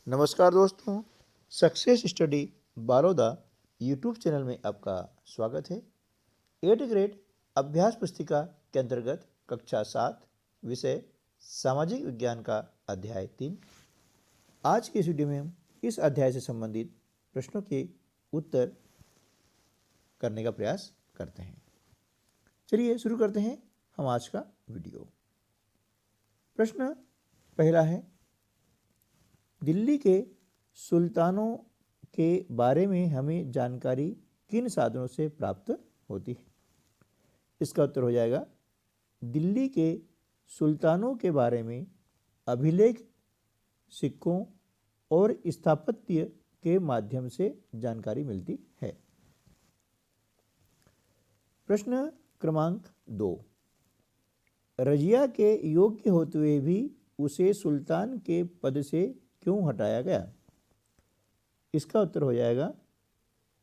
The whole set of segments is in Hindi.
नमस्कार दोस्तों, सक्सेस स्टडी बारोदा यूट्यूब चैनल में आपका स्वागत है। 8th ग्रेड अभ्यास पुस्तिका के अंतर्गत कक्षा 7 विषय सामाजिक विज्ञान का अध्याय 3। आज के इस वीडियो में हम इस अध्याय से संबंधित प्रश्नों के उत्तर करने का प्रयास करते हैं। चलिए शुरू करते हैं हम आज का वीडियो। प्रश्न पहला है, दिल्ली के सुल्तानों के बारे में हमें जानकारी किन साधनों से प्राप्त होती है? इसका उत्तर हो जाएगा, दिल्ली के सुल्तानों के बारे में अभिलेख, सिक्कों और स्थापत्य के माध्यम से जानकारी मिलती है। प्रश्न क्रमांक 2, रजिया के योग्य होते हुए भी उसे सुल्तान के पद से क्यों हटाया गया? इसका उत्तर हो जाएगा,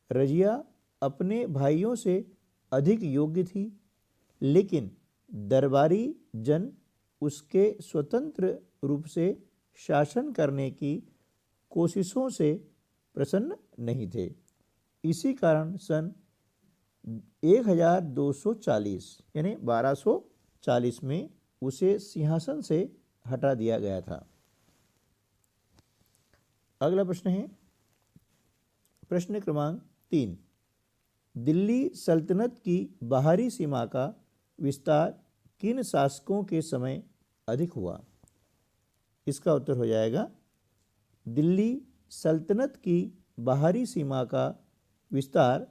रजिया अपने भाइयों से अधिक योग्य थी, लेकिन दरबारी जन उसके स्वतंत्र रूप से शासन करने की कोशिशों से प्रसन्न नहीं थे। इसी कारण सन 1240 यानी 1240 में उसे सिंहासन से हटा दिया गया था। अगला प्रश्न है, प्रश्न क्रमांक 3, दिल्ली सल्तनत की बाहरी सीमा का विस्तार किन शासकों के समय अधिक हुआ? इसका उत्तर हो जाएगा, दिल्ली सल्तनत की बाहरी सीमा का विस्तार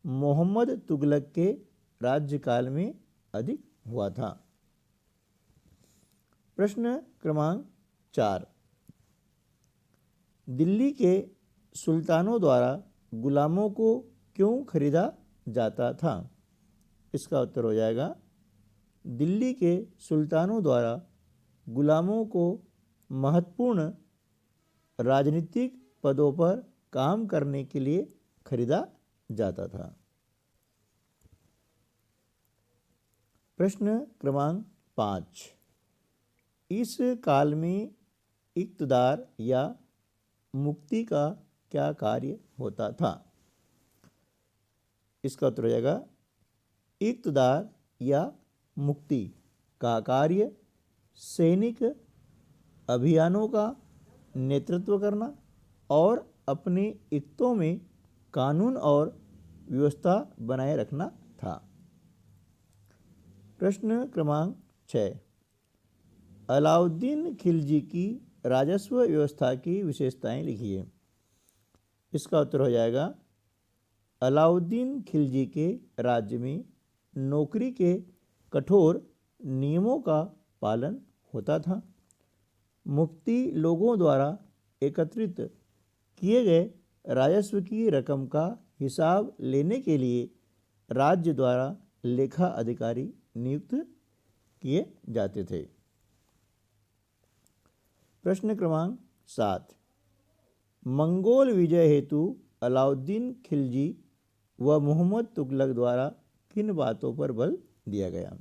मोहम्मद तुगलक के राज्यकाल में अधिक हुआ था। प्रश्न क्रमांक 4, दिल्ली के सुल्तानों द्वारा गुलामों को क्यों खरीदा जाता था? इसका उत्तर हो जाएगा, दिल्ली के सुल्तानों द्वारा गुलामों को महत्वपूर्ण राजनीतिक पदों पर काम करने के लिए खरीदा जाता था। प्रश्न क्रमांक 5, इस काल में इक़्तिदार या मुक्ति का क्या कार्य होता था? इसका उत्तर हो जाएगा, इक़्तिदार या मुक्ति का कार्य सैनिक अभियानों का नेतृत्व करना और अपने इक्तों में कानून और व्यवस्था बनाए रखना था। प्रश्न क्रमांक 6, अलाउद्दीन खिलजी की राजस्व व्यवस्था की विशेषताएं लिखिए। इसका उत्तर हो जाएगा, अलाउद्दीन खिलजी के राज्य में नौकरी के कठोर नियमों का पालन होता था। मुफ्ती लोगों द्वारा एकत्रित किए गए राजस्व की रकम का हिसाब लेने के लिए राज्य द्वारा लेखा अधिकारी नियुक्त किए जाते थे। प्रश्न क्रमांक 7, मंगोल विजय हेतु अलाउद्दीन खिलजी व मोहम्मद तुगलक द्वारा किन बातों पर बल दिया गया?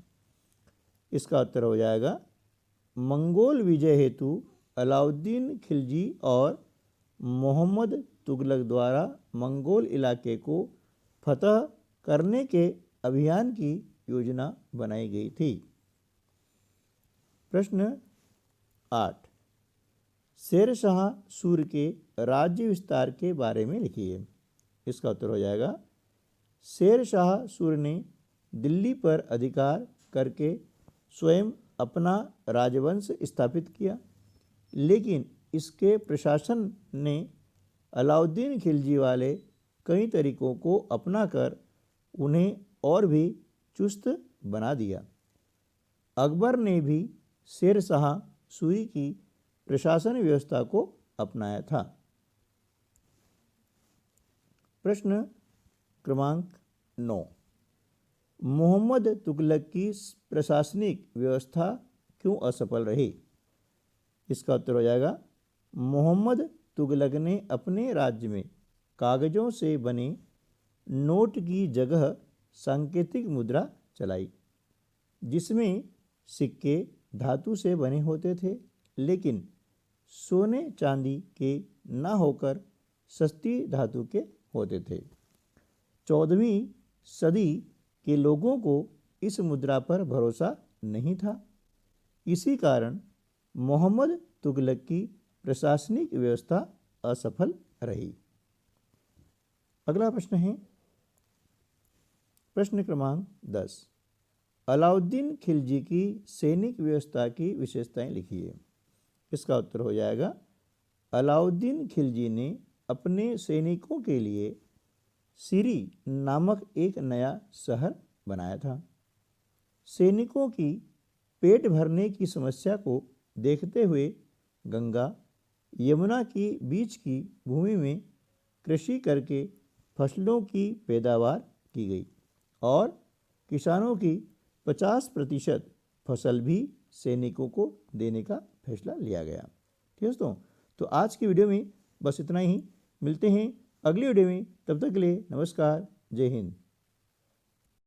इसका उत्तर हो जाएगा, मंगोल विजय हेतु अलाउद्दीन खिलजी और मोहम्मद तुगलक द्वारा मंगोल इलाके को फतह करने के अभियान की योजना बनाई गई थी। प्रश्न 8, शेरशाह सूर्य के राज्य विस्तार के बारे में लिखिए। इसका उत्तर हो जाएगा, शेरशाह सूर्य ने दिल्ली पर अधिकार करके स्वयं अपना राजवंश स्थापित किया, लेकिन इसके प्रशासन ने अलाउद्दीन खिलजी वाले कई तरीकों को अपनाकर उन्हें और भी चुस्त बना दिया। अकबर ने भी शेरशाह सूरी की प्रशासन व्यवस्था को अपनाया था। प्रश्न क्रमांक 9, मोहम्मद तुगलक की प्रशासनिक व्यवस्था क्यों असफल रही? इसका उत्तर हो जाएगा, मोहम्मद तुगलक ने अपने राज्य में कागजों से बने नोट की जगह सांकेतिक मुद्रा चलाई, जिसमें सिक्के धातु से बने होते थे, लेकिन सोने चांदी के न होकर सस्ती धातु के होते थे। 14वीं सदी के लोगों को इस मुद्रा पर भरोसा नहीं था। इसी कारण मोहम्मद तुगलक की प्रशासनिक व्यवस्था असफल रही। अगला प्रश्न है प्रश्न क्रमांक 10। अलाउद्दीन खिलजी की सैनिक व्यवस्था की विशेषताएं लिखिए। इसका उत्तर हो जाएगा अलाउद्दीन खिलजी ने अपने सैनिकों के लिए सिरी नामक एक नया शहर बनाया था। सैनिकों की पेट भरने की समस्या को देखते हुए गंगा यमुना के बीच की भूमि में कृषि करके फसलों की पैदावार की गई और किसानों की 50% फसल भी सैनिकों को देने का फैसला लिया गया। ठीक है दोस्तों, तो आज की वीडियो में बस इतना ही। मिलते हैं अगली वीडियो में, तब तक के लिए नमस्कार, जय हिंद।